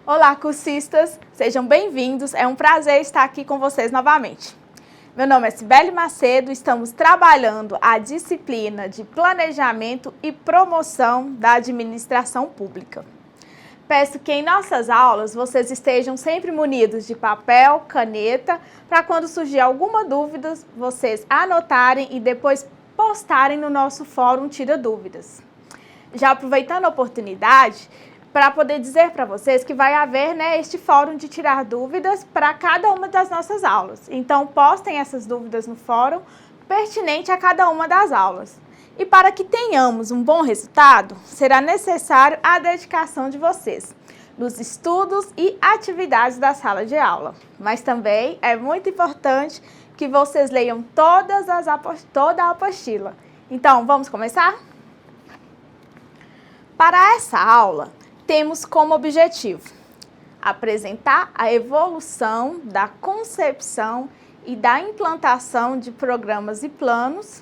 Olá, cursistas! Sejam bem-vindos, é um prazer estar aqui com vocês novamente. Meu nome é Cibele Macedo, estamos trabalhando a disciplina de Planejamento e Promoção da Administração Pública. Peço que em nossas aulas vocês estejam sempre munidos de papel, caneta, para quando surgir alguma dúvida, vocês anotarem e depois postarem no nosso fórum Tira Dúvidas. Já aproveitando a oportunidade, para poder dizer para vocês que vai haver este fórum de tirar dúvidas para cada uma das nossas aulas. Então, postem essas dúvidas no fórum pertinente a cada uma das aulas. E para que tenhamos um bom resultado, será necessário a dedicação de vocês nos estudos e atividades da sala de aula. Mas também é muito importante que vocês leiam toda a apostila. Então, vamos começar? Para essa aula, temos como objetivo apresentar a evolução da concepção e da implantação de programas e planos,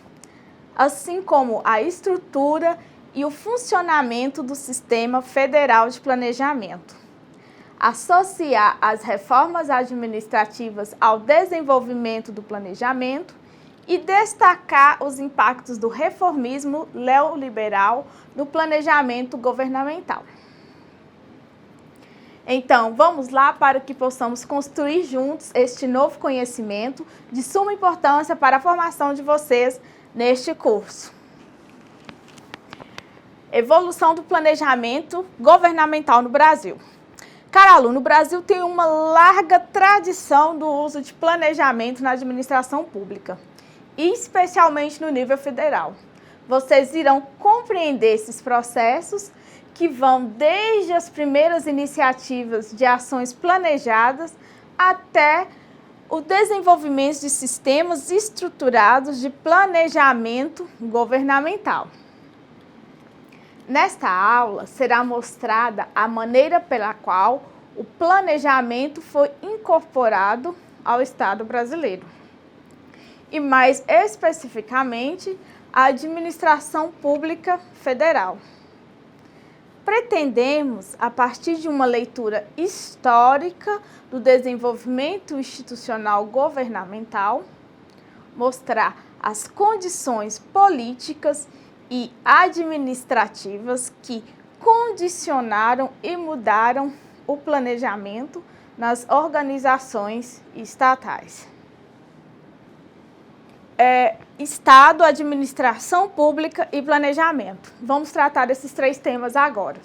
assim como a estrutura e o funcionamento do Sistema Federal de Planejamento. Associar as reformas administrativas ao desenvolvimento do planejamento e destacar os impactos do reformismo neoliberal no planejamento governamental. Então, vamos lá para que possamos construir juntos este novo conhecimento de suma importância para a formação de vocês neste curso. Evolução do planejamento governamental no Brasil. Cara aluno, o Brasil tem uma larga tradição do uso de planejamento na administração pública, especialmente no nível federal. Vocês irão compreender esses processos que vão desde as primeiras iniciativas de ações planejadas até o desenvolvimento de sistemas estruturados de planejamento governamental. Nesta aula, será mostrada a maneira pela qual o planejamento foi incorporado ao Estado brasileiro. E mais especificamente, a administração pública federal. Pretendemos, a partir de uma leitura histórica do desenvolvimento institucional governamental, mostrar as condições políticas e administrativas que condicionaram e mudaram o planejamento nas organizações estatais. Estado, administração pública e planejamento. Vamos tratar desses três temas agora.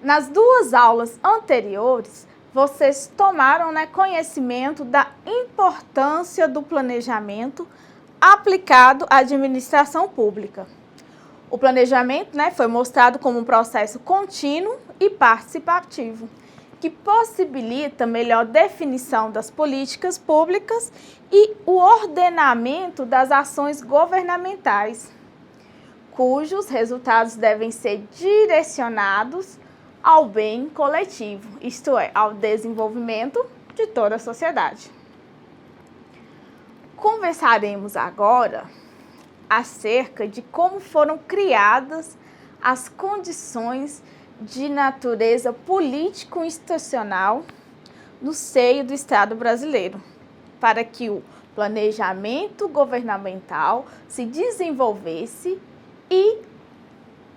Nas duas aulas anteriores, vocês tomaram conhecimento da importância do planejamento aplicado à administração pública. O planejamento foi mostrado como um processo contínuo e participativo, que possibilita melhor definição das políticas públicas e o ordenamento das ações governamentais, cujos resultados devem ser direcionados ao bem coletivo, isto é, ao desenvolvimento de toda a sociedade. Conversaremos agora acerca de como foram criadas as condições de natureza político-institucional no seio do Estado brasileiro, para que o planejamento governamental se desenvolvesse e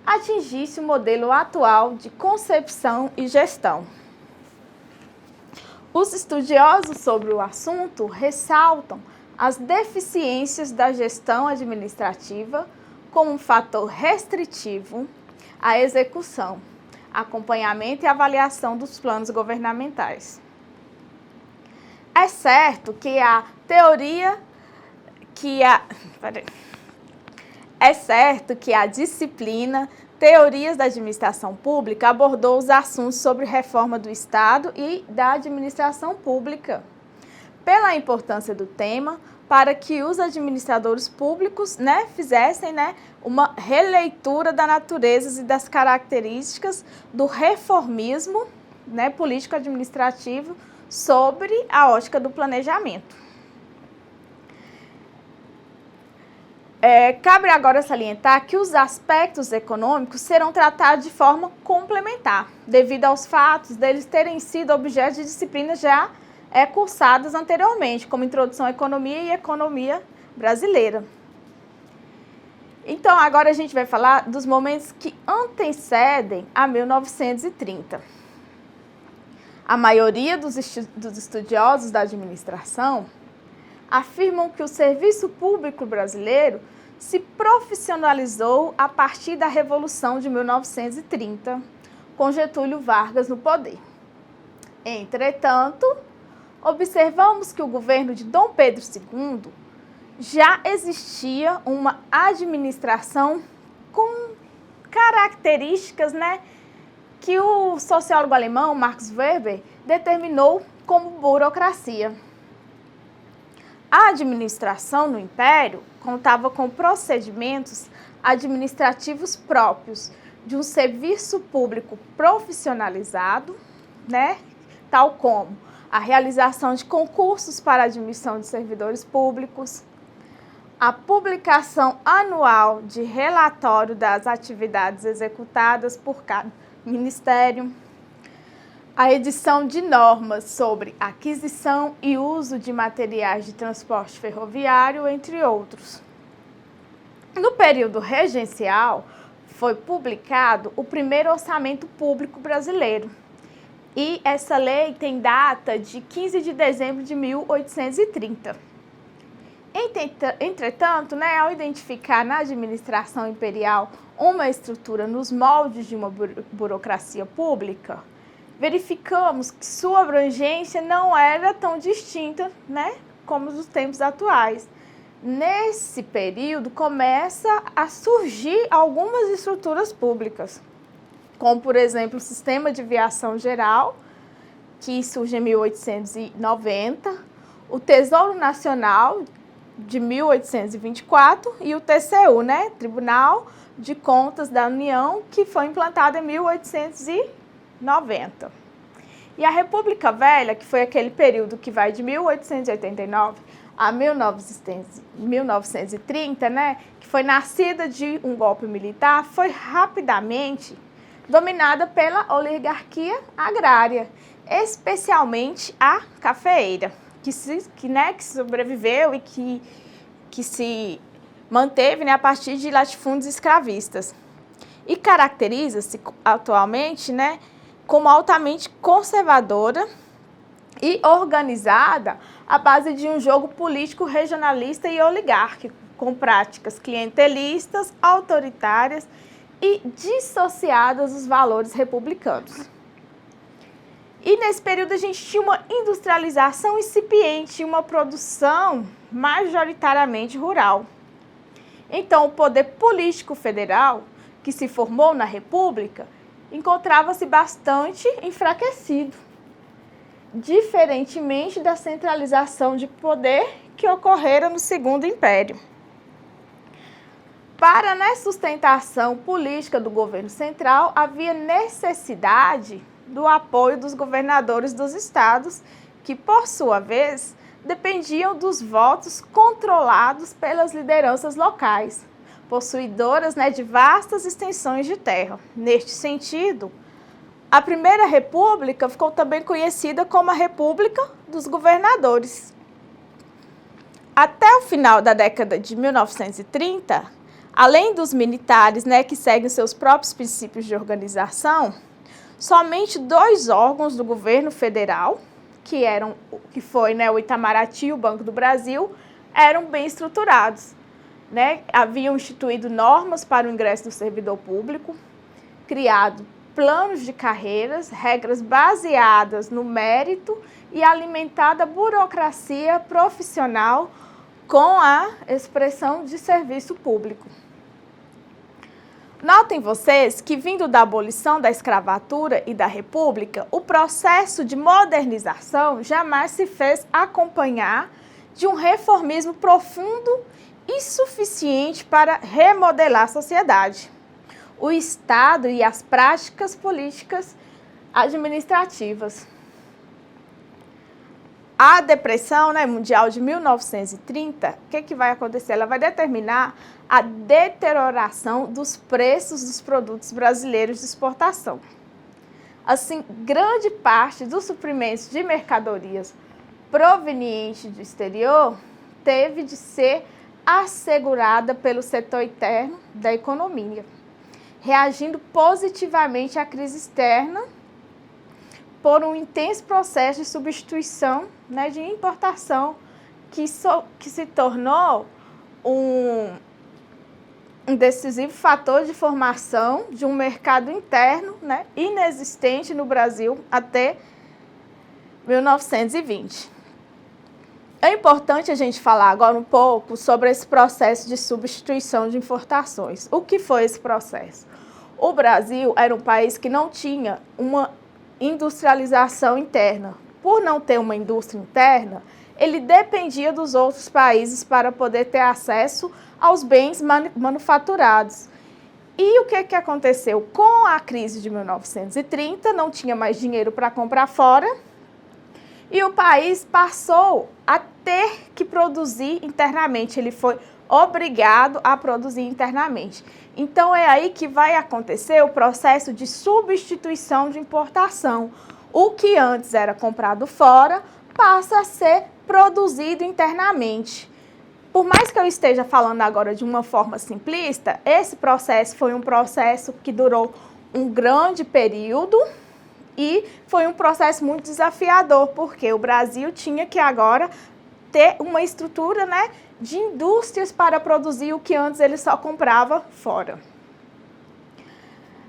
atingisse o modelo atual de concepção e gestão. Os estudiosos sobre o assunto ressaltam as deficiências da gestão administrativa como um fator restritivo à execução, acompanhamento e avaliação dos planos governamentais. É certo que a disciplina Teorias da Administração Pública abordou os assuntos sobre reforma do Estado e da administração pública, pela importância do tema, para que os administradores públicos fizessem uma releitura da natureza e das características do reformismo político-administrativo sobre a ótica do planejamento. Cabe agora salientar que os aspectos econômicos serão tratados de forma complementar, devido aos fatos deles terem sido objeto de disciplinas já cursadas anteriormente, como Introdução à Economia e Economia Brasileira. Então, agora a gente vai falar dos momentos que antecedem a 1930. A maioria dos estudiosos da administração afirmam que o serviço público brasileiro se profissionalizou a partir da Revolução de 1930, com Getúlio Vargas no poder. Entretanto, observamos que o governo de Dom Pedro II já existia uma administração com características, que o sociólogo alemão Max Weber determinou como burocracia. A administração no Império contava com procedimentos administrativos próprios de um serviço público profissionalizado, tal como a realização de concursos para admissão de servidores públicos, a publicação anual de relatório das atividades executadas por cada ministério, a edição de normas sobre aquisição e uso de materiais de transporte ferroviário, entre outros. No período regencial, foi publicado o primeiro orçamento público brasileiro. E essa lei tem data de 15 de dezembro de 1830. Entretanto, ao identificar na administração imperial uma estrutura nos moldes de uma burocracia pública, verificamos que sua abrangência não era tão distinta, como dos tempos atuais. Nesse período, começa a surgir algumas estruturas públicas, como, por exemplo, o Sistema de Viação Geral, que surge em 1890, o Tesouro Nacional, de 1824, e o TCU, Tribunal de Contas da União, que foi implantado em 1890. E a República Velha, que foi aquele período que vai de 1889 a 1930, que foi nascida de um golpe militar, foi rapidamente dominada pela oligarquia agrária, especialmente a cafeeira, que sobreviveu e que se manteve a partir de latifúndios escravistas. E caracteriza-se atualmente como altamente conservadora e organizada à base de um jogo político regionalista e oligárquico, com práticas clientelistas, autoritárias e dissociadas dos valores republicanos. E nesse período a gente tinha uma industrialização incipiente, uma produção majoritariamente rural. Então, o poder político federal, que se formou na República, encontrava-se bastante enfraquecido, diferentemente da centralização de poder que ocorrera no Segundo Império. Para a sustentação política do governo central, havia necessidade do apoio dos governadores dos estados, que, por sua vez, dependiam dos votos controlados pelas lideranças locais, possuidoras de vastas extensões de terra. Neste sentido, a Primeira República ficou também conhecida como a República dos Governadores. Até o final da década de 1930, além dos militares que seguem seus próprios princípios de organização, somente 2 órgãos do governo federal, que foi o Itamaraty e o Banco do Brasil, eram bem estruturados. Haviam instituído normas para o ingresso do servidor público, criado planos de carreiras, regras baseadas no mérito e alimentada a burocracia profissional com a expressão de serviço público. Notem vocês que, vindo da abolição da escravatura e da República, o processo de modernização jamais se fez acompanhar de um reformismo profundo e suficiente para remodelar a sociedade, o Estado e as práticas políticas administrativas. A depressão, né, mundial de 1930, o que vai acontecer? Ela vai determinar a deterioração dos preços dos produtos brasileiros de exportação. Assim, grande parte dos suprimentos de mercadorias provenientes do exterior teve de ser assegurada pelo setor interno da economia, reagindo positivamente à crise externa por um intenso processo de substituição, né, de importação que se tornou um decisivo fator de formação de um mercado interno, né, inexistente no Brasil até 1920. É importante a gente falar agora um pouco sobre esse processo de substituição de importações. O que foi esse processo? O Brasil era um país que não tinha uma industrialização interna. Por não ter uma indústria interna, ele dependia dos outros países para poder ter acesso aos bens manufaturados. E o que aconteceu? Com a crise de 1930, não tinha mais dinheiro para comprar fora, e o país passou a ter que produzir internamente. Ele foi obrigado a produzir internamente. Então, é aí que vai acontecer o processo de substituição de importação. O que antes era comprado fora passa a ser produzido internamente. Por mais que eu esteja falando agora de uma forma simplista, esse processo foi um processo que durou um grande período e foi um processo muito desafiador, porque o Brasil tinha que agora ter uma estrutura, né, de indústrias para produzir o que antes ele só comprava fora.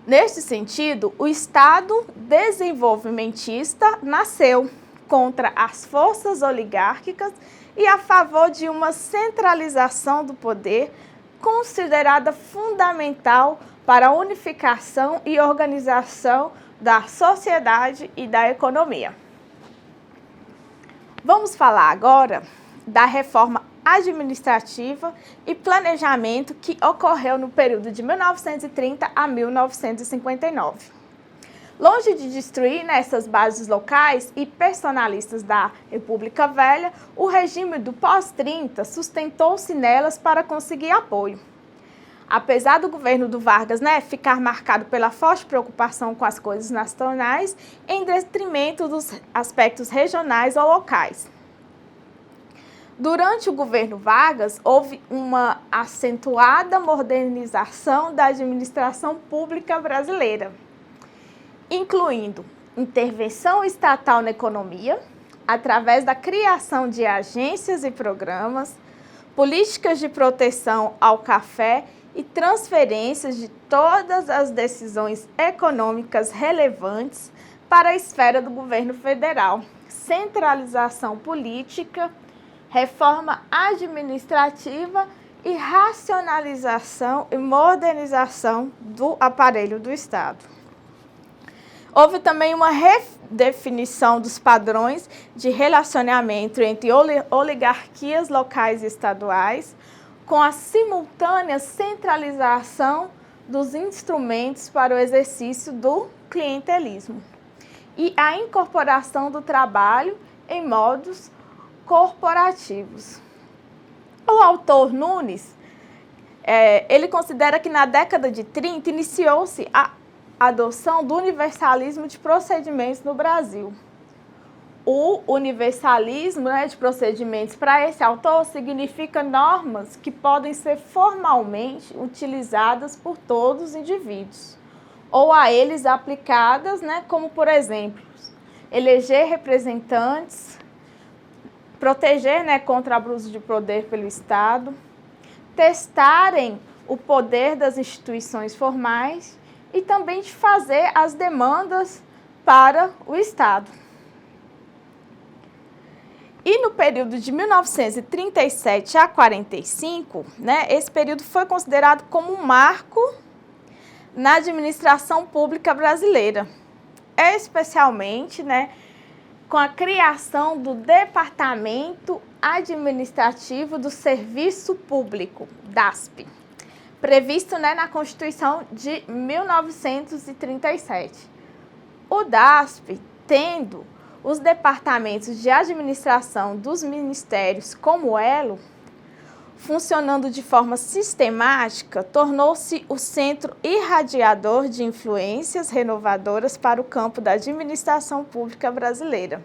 Neste sentido, o Estado desenvolvimentista nasceu contra as forças oligárquicas e a favor de uma centralização do poder considerada fundamental para a unificação e organização da sociedade e da economia. Vamos falar agora da reforma administrativa e planejamento que ocorreu no período de 1930 a 1959. Longe de destruir essas bases locais e personalistas da República Velha, o regime do pós-30 sustentou-se nelas para conseguir apoio. Apesar do governo do Vargas, ficar marcado pela forte preocupação com as coisas nacionais, em detrimento dos aspectos regionais ou locais. Durante o governo Vargas, houve uma acentuada modernização da administração pública brasileira, incluindo intervenção estatal na economia, através da criação de agências e programas, políticas de proteção ao café e transferências de todas as decisões econômicas relevantes para a esfera do governo federal, centralização política, reforma administrativa e racionalização e modernização do aparelho do Estado. Houve também uma redefinição dos padrões de relacionamento entre oligarquias locais e estaduais, com a simultânea centralização dos instrumentos para o exercício do clientelismo e a incorporação do trabalho em modos corporativos. O autor Nunes, ele considera que na década de 30 iniciou-se a adoção do universalismo de procedimentos no Brasil. O universalismo, de procedimentos para esse autor significa normas que podem ser formalmente utilizadas por todos os indivíduos ou a eles aplicadas, como por exemplo, eleger representantes, proteger contra abuso de poder pelo Estado, testarem o poder das instituições formais e também de fazer as demandas para o Estado. E no período de 1937 a 45, esse período foi considerado como um marco na administração pública brasileira, especialmente, com a criação do Departamento Administrativo do Serviço Público, DASP, previsto na Constituição de 1937. O DASP, tendo os departamentos de administração dos ministérios como elo, funcionando de forma sistemática, tornou-se o centro irradiador de influências renovadoras para o campo da administração pública brasileira.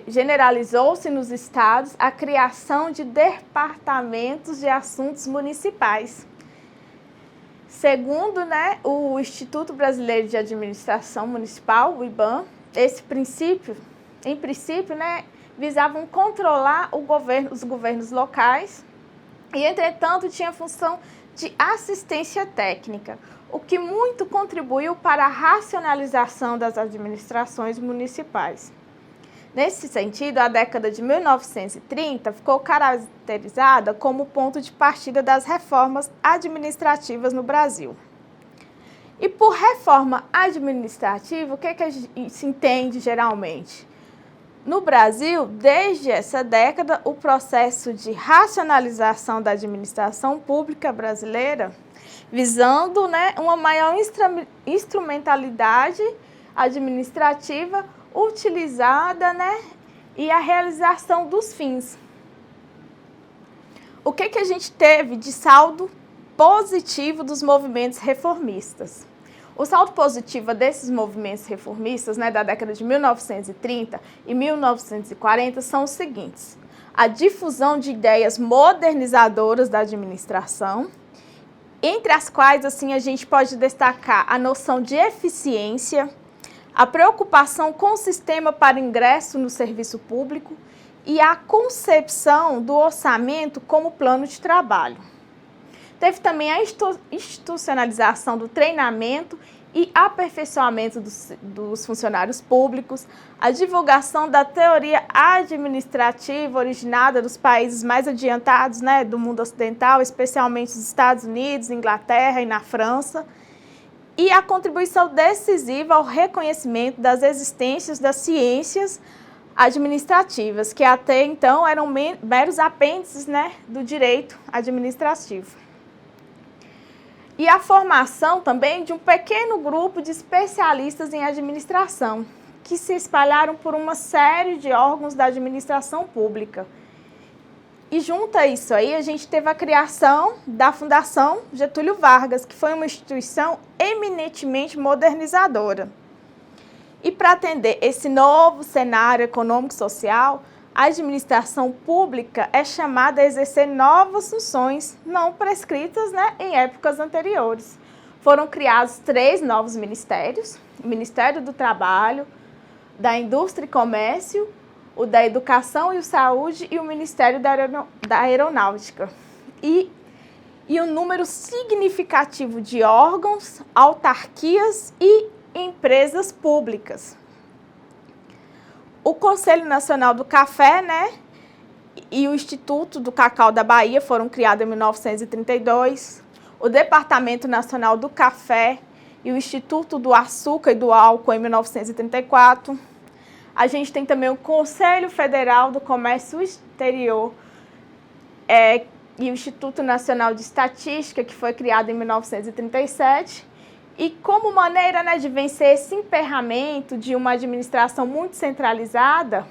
Generalizou-se nos estados a criação de departamentos de assuntos municipais. Segundo, o Instituto Brasileiro de Administração Municipal, o IBAM, em princípio, visavam controlar os governos locais e, entretanto, tinha função de assistência técnica, o que muito contribuiu para a racionalização das administrações municipais. Nesse sentido, a década de 1930 ficou caracterizada como ponto de partida das reformas administrativas no Brasil. E por reforma administrativa, o que se entende geralmente? No Brasil, desde essa década, o processo de racionalização da administração pública brasileira, visando uma maior instrumentalidade administrativa utilizada e a realização dos fins. O que a gente teve de saldo positivo dos movimentos reformistas? O saldo positivo desses movimentos reformistas, da década de 1930 e 1940, são os seguintes: a difusão de ideias modernizadoras da administração, entre as quais, assim, a gente pode destacar a noção de eficiência, a preocupação com o sistema para ingresso no serviço público e a concepção do orçamento como plano de trabalho. Teve também a institucionalização do treinamento e aperfeiçoamento dos funcionários públicos, a divulgação da teoria administrativa originada dos países mais adiantados do mundo ocidental, especialmente os Estados Unidos, Inglaterra e na França, e a contribuição decisiva ao reconhecimento das existências das ciências administrativas, que até então eram meros apêndices do direito administrativo. E a formação também de um pequeno grupo de especialistas em administração, que se espalharam por uma série de órgãos da administração pública. E junto a isso aí, a gente teve a criação da Fundação Getúlio Vargas, que foi uma instituição eminentemente modernizadora. E para atender esse novo cenário econômico e social, a administração pública é chamada a exercer novas funções não prescritas em épocas anteriores. Foram criados 3 novos ministérios: o Ministério do Trabalho, da Indústria e Comércio, o da Educação e Saúde e o Ministério da Aeronáutica. E um número significativo de órgãos, autarquias e empresas públicas. O Conselho Nacional do Café, e o Instituto do Cacau da Bahia foram criados em 1932. O Departamento Nacional do Café e o Instituto do Açúcar e do Álcool em 1934. A gente tem também o Conselho Federal do Comércio Exterior e o Instituto Nacional de Estatística, que foi criado em 1937. E como maneira de vencer esse emperramento de uma administração muito centralizada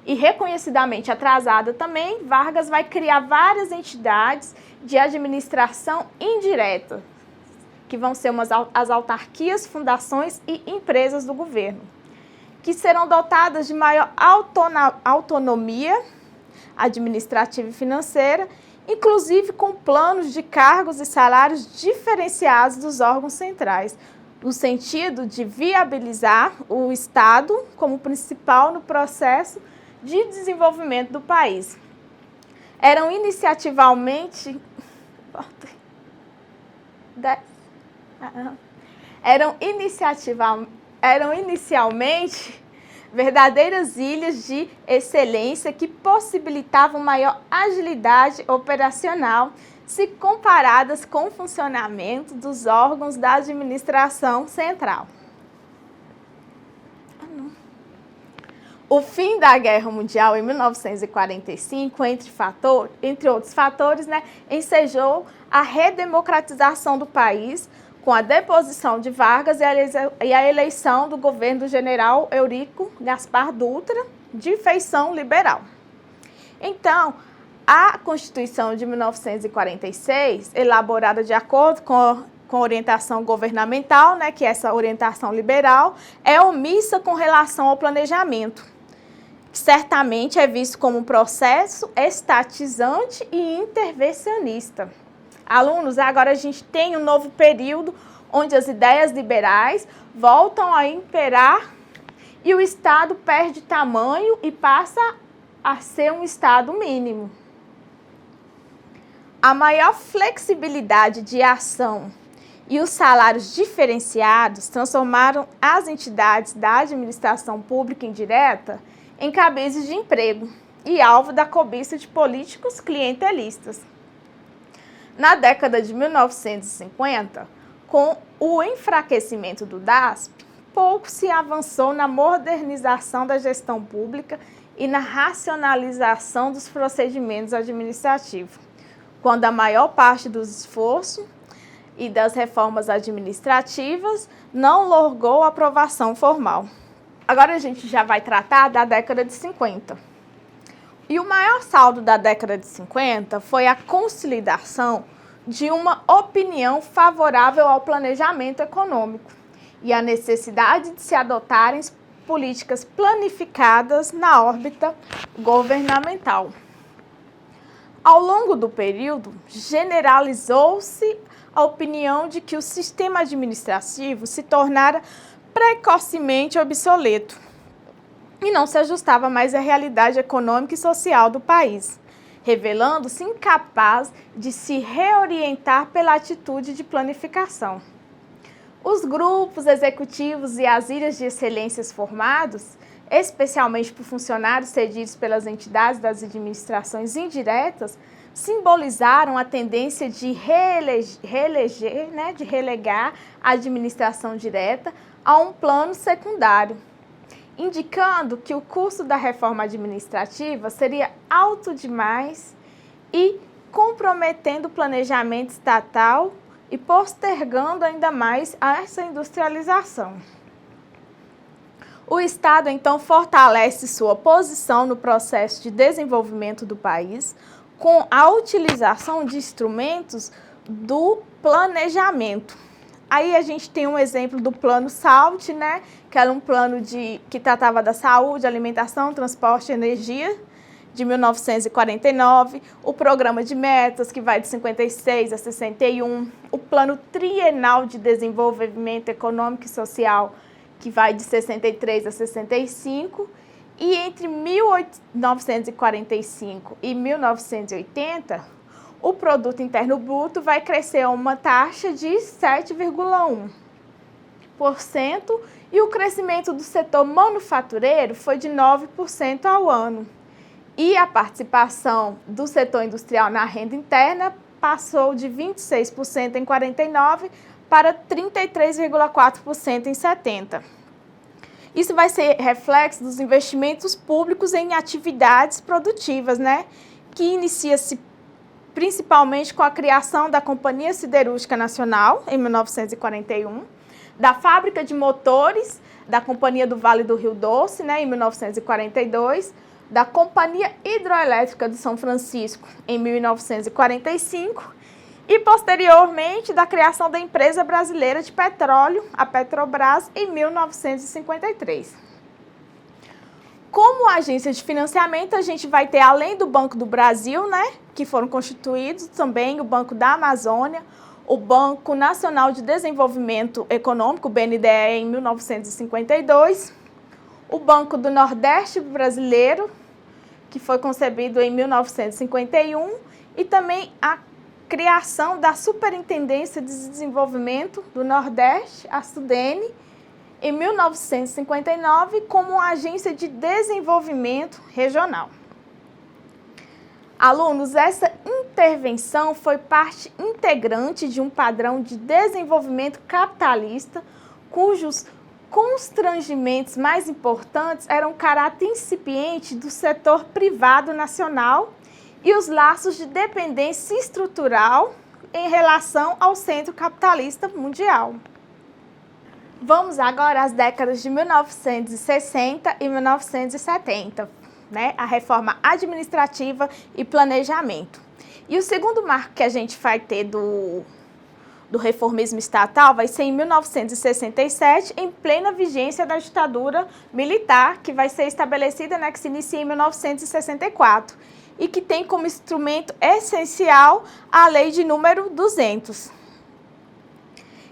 e reconhecidamente atrasada também, Vargas vai criar várias entidades de administração indireta, que vão ser as autarquias, fundações e empresas do governo, que serão dotadas de maior autonomia administrativa e financeira, inclusive com planos de cargos e salários diferenciados dos órgãos centrais, no sentido de viabilizar o Estado como principal no processo de desenvolvimento do país. Eram inicialmente verdadeiras ilhas de excelência que possibilitavam maior agilidade operacional se comparadas com o funcionamento dos órgãos da administração central. O fim da Guerra Mundial em 1945, entre outros fatores, ensejou a redemocratização do país com a deposição de Vargas e a eleição do governo do general Eurico Gaspar Dutra, de feição liberal. Então, a Constituição de 1946, elaborada de acordo com orientação governamental, né, que é essa orientação liberal, é omissa com relação ao planejamento, que certamente é visto como um processo estatizante e intervencionista. Alunos, agora a gente tem um novo período onde as ideias liberais voltam a imperar e o Estado perde tamanho e passa a ser um Estado mínimo. A maior flexibilidade de ação e os salários diferenciados transformaram as entidades da administração pública indireta em cabezes de emprego e alvo da cobiça de políticos clientelistas. Na década de 1950, com o enfraquecimento do DASP, pouco se avançou na modernização da gestão pública e na racionalização dos procedimentos administrativos, quando a maior parte dos esforços e das reformas administrativas não logrou aprovação formal. Agora a gente já vai tratar da década de 50. E o maior saldo da década de 50 foi a consolidação de uma opinião favorável ao planejamento econômico e a necessidade de se adotarem políticas planificadas na órbita governamental. Ao longo do período, generalizou-se a opinião de que o sistema administrativo se tornara precocemente obsoleto e não se ajustava mais à realidade econômica e social do país, revelando-se incapaz de se reorientar pela atitude de planificação. Os grupos executivos e as ilhas de excelências formados, especialmente por funcionários cedidos pelas entidades das administrações indiretas, simbolizaram a tendência de relegar a administração direta a um plano secundário, indicando que o custo da reforma administrativa seria alto demais e comprometendo o planejamento estatal e postergando ainda mais essa industrialização. O Estado, então, fortalece sua posição no processo de desenvolvimento do país com a utilização de instrumentos do planejamento. Aí a gente tem um exemplo do Plano SALT, né, que era um plano que tratava da saúde, alimentação, transporte e energia, de 1949, o Programa de Metas, que vai de 56 a 61, o Plano Trienal de Desenvolvimento Econômico e Social, que vai de 63 a 65, e entre 1945 e 1980, o Produto Interno Bruto vai crescer a uma taxa de 7,1%, e o crescimento do setor manufatureiro foi de 9% ao ano. E a participação do setor industrial na renda interna passou de 26% em 49% para 33,4% em 70%. Isso vai ser reflexo dos investimentos públicos em atividades produtivas, né? Que inicia-se principalmente com a criação da Companhia Siderúrgica Nacional, em 1941, da Fábrica de Motores da Companhia do Vale do Rio Doce, né, em 1942, da Companhia Hidroelétrica de São Francisco, em 1945, e, posteriormente, da criação da Empresa Brasileira de Petróleo, a Petrobras, em 1953. Como agência de financiamento, a gente vai ter, além do Banco do Brasil, né, que foram constituídos também o Banco da Amazônia, o Banco Nacional de Desenvolvimento Econômico, o BNDE, em 1952, o Banco do Nordeste Brasileiro, que foi concebido em 1951, e também a criação da Superintendência de Desenvolvimento do Nordeste, a SUDENE, em 1959, como agência de desenvolvimento regional. Alunos, essa intervenção foi parte integrante de um padrão de desenvolvimento capitalista, cujos constrangimentos mais importantes eram o caráter incipiente do setor privado nacional e os laços de dependência estrutural em relação ao centro capitalista mundial. Vamos agora às décadas de 1960 e 1970, né? A reforma administrativa e planejamento. E o segundo marco que a gente vai ter do reformismo estatal vai ser em 1967, em plena vigência da ditadura militar, que vai ser estabelecida, né, que se inicia em 1964, e que tem como instrumento essencial a Lei de número 200.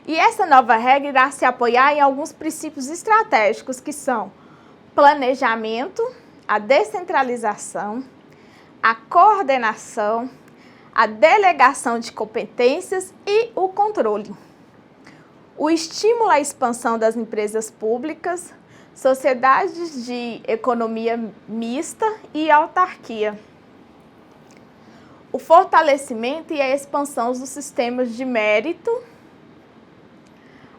E essa nova regra irá se apoiar em alguns princípios estratégicos, que são planejamento, a descentralização, a coordenação, a delegação de competências e o controle. O estímulo à expansão das empresas públicas, sociedades de economia mista e autarquia. O fortalecimento e a expansão dos sistemas de mérito,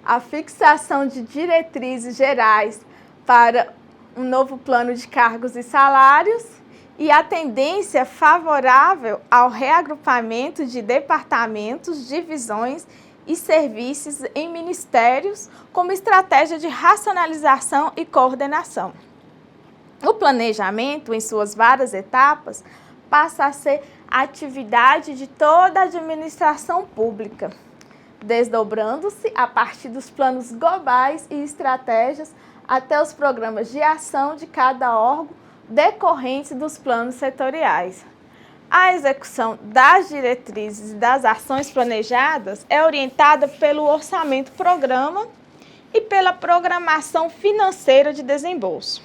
a fixação de diretrizes gerais para um novo plano de cargos e salários e a tendência favorável ao reagrupamento de departamentos, divisões e serviços em ministérios como estratégia de racionalização e coordenação. O planejamento, em suas várias etapas, passa a ser a atividade de toda a administração pública, desdobrando-se a partir dos planos globais e estratégias até os programas de ação de cada órgão decorrentes dos planos setoriais. A execução das diretrizes e das ações planejadas é orientada pelo orçamento-programa e pela programação financeira de desembolso.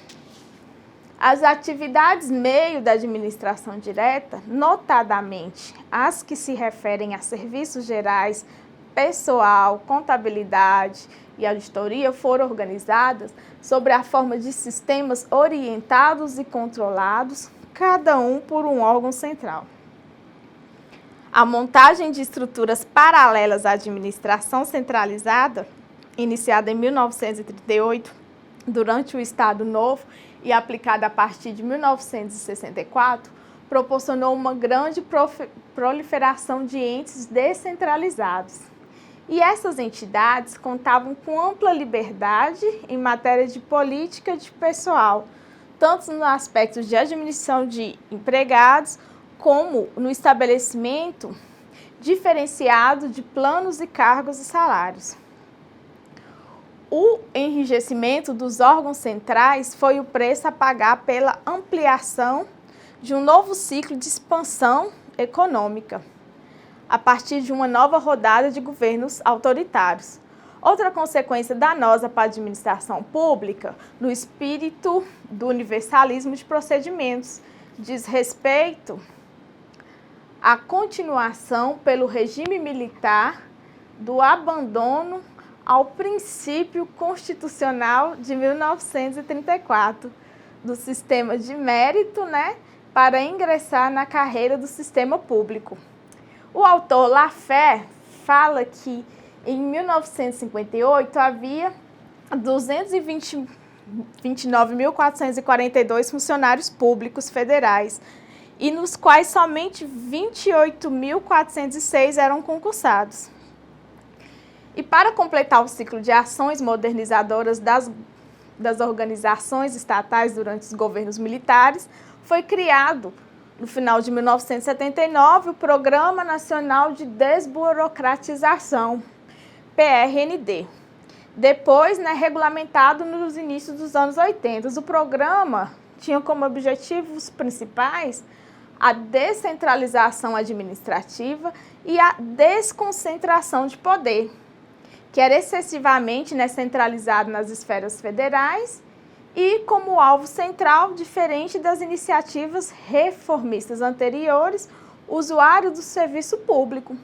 As atividades meio da administração direta, notadamente as que se referem a serviços gerais, pessoal, contabilidade e auditoria, foram organizadas sobre a forma de sistemas orientados e controlados, cada um por um órgão central. A montagem de estruturas paralelas à administração centralizada, iniciada em 1938, durante o Estado Novo e aplicada a partir de 1964, proporcionou uma grande proliferação de entes descentralizados. E essas entidades contavam com ampla liberdade em matéria de política de pessoal, tanto no aspecto de administração de empregados, como no estabelecimento diferenciado de planos e cargos e salários. O enrijecimento dos órgãos centrais foi o preço a pagar pela ampliação de um novo ciclo de expansão econômica, a partir de uma nova rodada de governos autoritários. Outra consequência danosa para a administração pública, no espírito do universalismo de procedimentos, diz respeito à continuação pelo regime militar do abandono ao princípio constitucional de 1934, do sistema de mérito, para ingressar na carreira do sistema público. O autor Laffer fala que em 1958 havia 229.442 funcionários públicos federais, e nos quais somente 28.406 eram concursados. E para completar o ciclo de ações modernizadoras das organizações estatais durante os governos militares, foi criado, no final de 1979, o Programa Nacional de Desburocratização, PRND. Depois, regulamentado nos inícios dos anos 80. O programa tinha como objetivos principais a descentralização administrativa e a desconcentração de poder, que era excessivamente centralizado nas esferas federais e como alvo central, diferente das iniciativas reformistas anteriores, usuário do serviço público.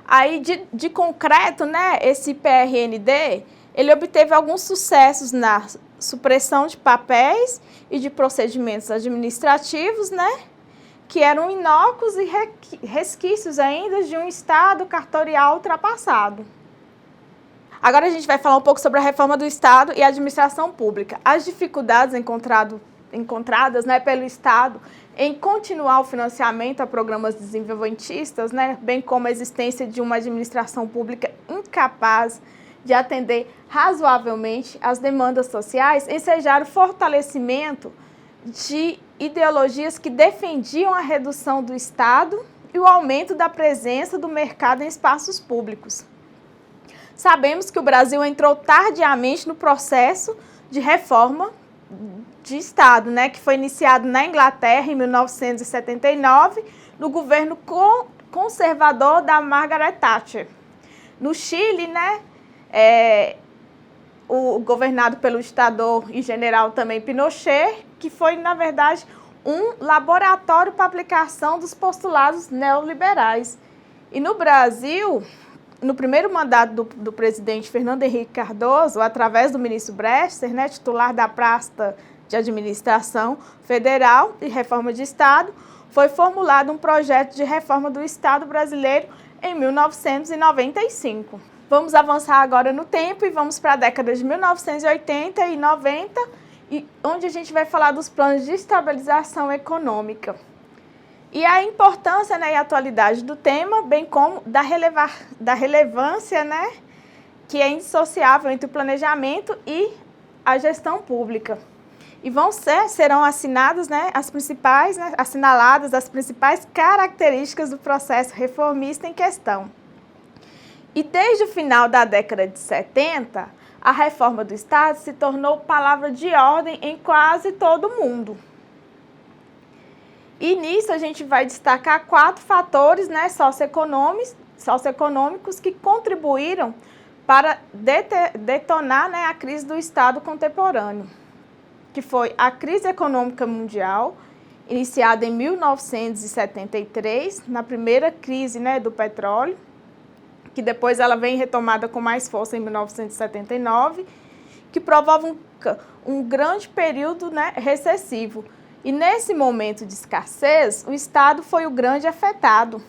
Aí, de concreto, esse PRND, ele obteve alguns sucessos na supressão de papéis e de procedimentos administrativos, que eram inócuos e resquícios ainda de um Estado cartorial ultrapassado. Agora a gente vai falar um pouco sobre a reforma do Estado e a administração pública. As dificuldades encontradas pelo Estado em continuar o financiamento a programas desenvolvimentistas, né, bem como a existência de uma administração pública incapaz de atender razoavelmente às demandas sociais, ensejaram o fortalecimento de ideologias que defendiam a redução do Estado e o aumento da presença do mercado em espaços públicos. Sabemos que o Brasil entrou tardiamente no processo de reforma de Estado, né, que foi iniciado na Inglaterra em 1979, no governo conservador da Margaret Thatcher. No Chile, né, governado pelo ditador e general também Pinochet, que foi, na verdade, um laboratório para aplicação dos postulados neoliberais. E no Brasil, no primeiro mandato do presidente Fernando Henrique Cardoso, através do ministro Bresser, né, titular da pasta de Administração Federal e Reforma de Estado, foi formulado um projeto de reforma do Estado brasileiro em 1995. Vamos avançar agora no tempo e vamos para a década de 1980 e 90, onde a gente vai falar dos planos de estabilização econômica. E a importância, né, e a atualidade do tema, bem como da relevância, né, que é indissociável entre o planejamento e a gestão pública. E serão assinadas, né, assinaladas as principais características do processo reformista em questão. E desde o final da década de 70, a reforma do Estado se tornou palavra de ordem em quase todo o mundo. E nisso a gente vai destacar 4 fatores, né, socioeconômicos que contribuíram para detonar, né, a crise do Estado contemporâneo, que foi a crise econômica mundial, iniciada em 1973, na primeira crise, né, do petróleo, que depois ela vem retomada com mais força em 1979, que provoca um grande período, né, recessivo. E nesse momento de escassez, o Estado foi o grande afetado,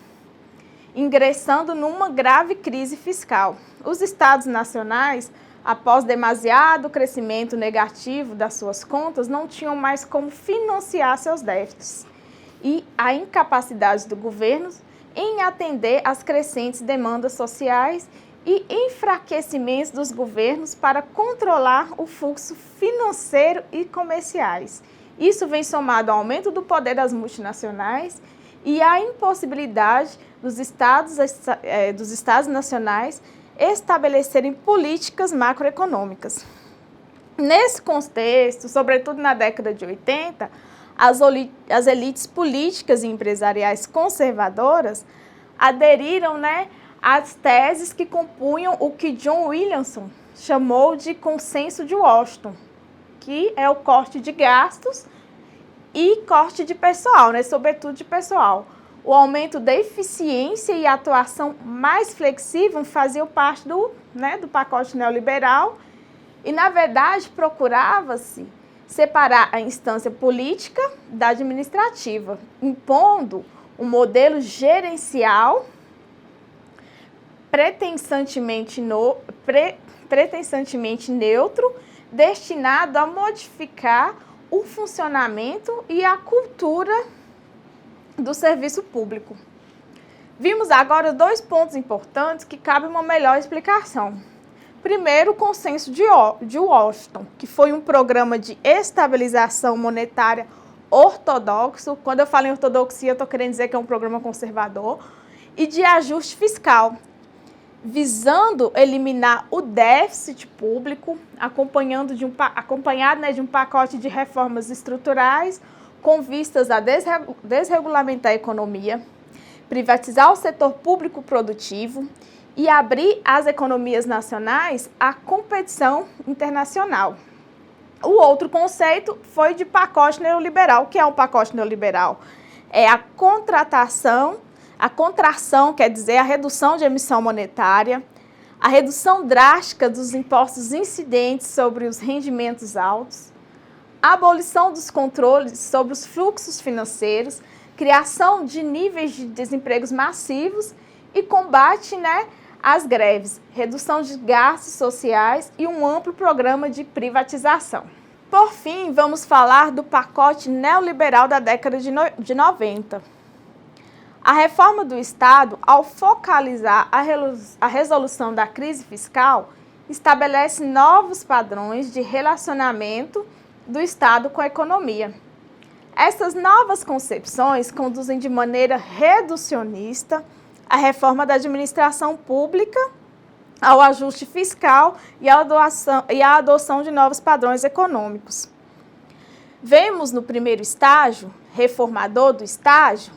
ingressando numa grave crise fiscal. Os Estados nacionais, após demasiado crescimento negativo das suas contas, não tinham mais como financiar seus déficits. E a incapacidade do governo em atender às crescentes demandas sociais e enfraquecimentos dos governos para controlar o fluxo financeiro e comerciais. Isso vem somado ao aumento do poder das multinacionais e à impossibilidade dos estados nacionais estabelecerem políticas macroeconômicas. Nesse contexto, sobretudo na década de 80, as elites políticas e empresariais conservadoras aderiram, né, às teses que compunham o que John Williamson chamou de consenso de Washington, que é o corte de gastos e corte de pessoal, né, sobretudo de pessoal. O aumento da eficiência e a atuação mais flexível faziam parte do pacote neoliberal e, na verdade, procurava-se separar a instância política da administrativa, impondo um modelo gerencial pretensantemente neutro, destinado a modificar o funcionamento e a cultura do serviço público. Vimos agora 2 pontos importantes que cabem uma melhor explicação. Primeiro, o consenso de Washington, que foi um programa de estabilização monetária ortodoxo. Quando eu falo em ortodoxia, eu estou querendo dizer que é um programa conservador, e de ajuste fiscal, visando eliminar o déficit público, acompanhado de um pacote de reformas estruturais com vistas a desregulamentar a economia, privatizar o setor público produtivo e abrir as economias nacionais à competição internacional. O outro conceito foi de pacote neoliberal. O que é um pacote neoliberal? É a contração, quer dizer, a redução de emissão monetária, a redução drástica dos impostos incidentes sobre os rendimentos altos, a abolição dos controles sobre os fluxos financeiros, criação de níveis de desempregos massivos e combate, às greves, redução de gastos sociais e um amplo programa de privatização. Por fim, vamos falar do pacote neoliberal da década de 90. A reforma do Estado, ao focalizar a resolução da crise fiscal, estabelece novos padrões de relacionamento do Estado com a economia. Essas novas concepções conduzem de maneira reducionista a reforma da administração pública, ao ajuste fiscal e à adoção de novos padrões econômicos. Vemos no primeiro estágio, reformador do estágio,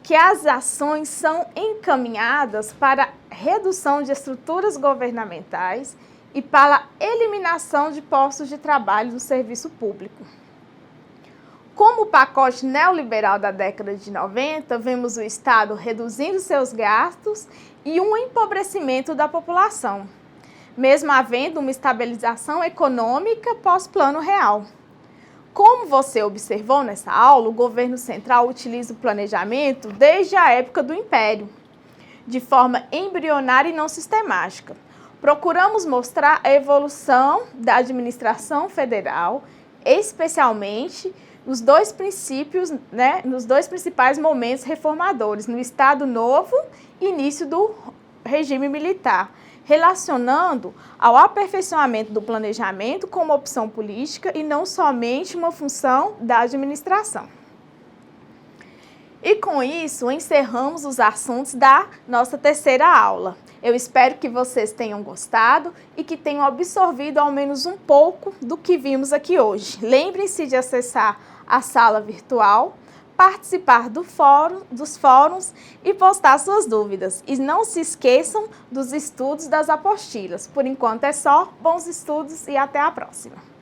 que as ações são encaminhadas para a redução de estruturas governamentais e para a eliminação de postos de trabalho do serviço público. Como o pacote neoliberal da década de 90, vemos o Estado reduzindo seus gastos e um empobrecimento da população, mesmo havendo uma estabilização econômica pós-Plano Real. Como você observou nessa aula, o governo central utiliza o planejamento desde a época do Império, de forma embrionária e não sistemática. Procuramos mostrar a evolução da administração federal, especialmente nos dois principais momentos reformadores, no Estado Novo e início do regime militar, relacionando ao aperfeiçoamento do planejamento como opção política e não somente uma função da administração. E com isso, encerramos os assuntos da nossa terceira aula. Eu espero que vocês tenham gostado e que tenham absorvido ao menos um pouco do que vimos aqui hoje. Lembrem-se de acessar a sala virtual, participar dos fóruns e postar suas dúvidas. E não se esqueçam dos estudos das apostilas. Por enquanto é só, bons estudos e até a próxima!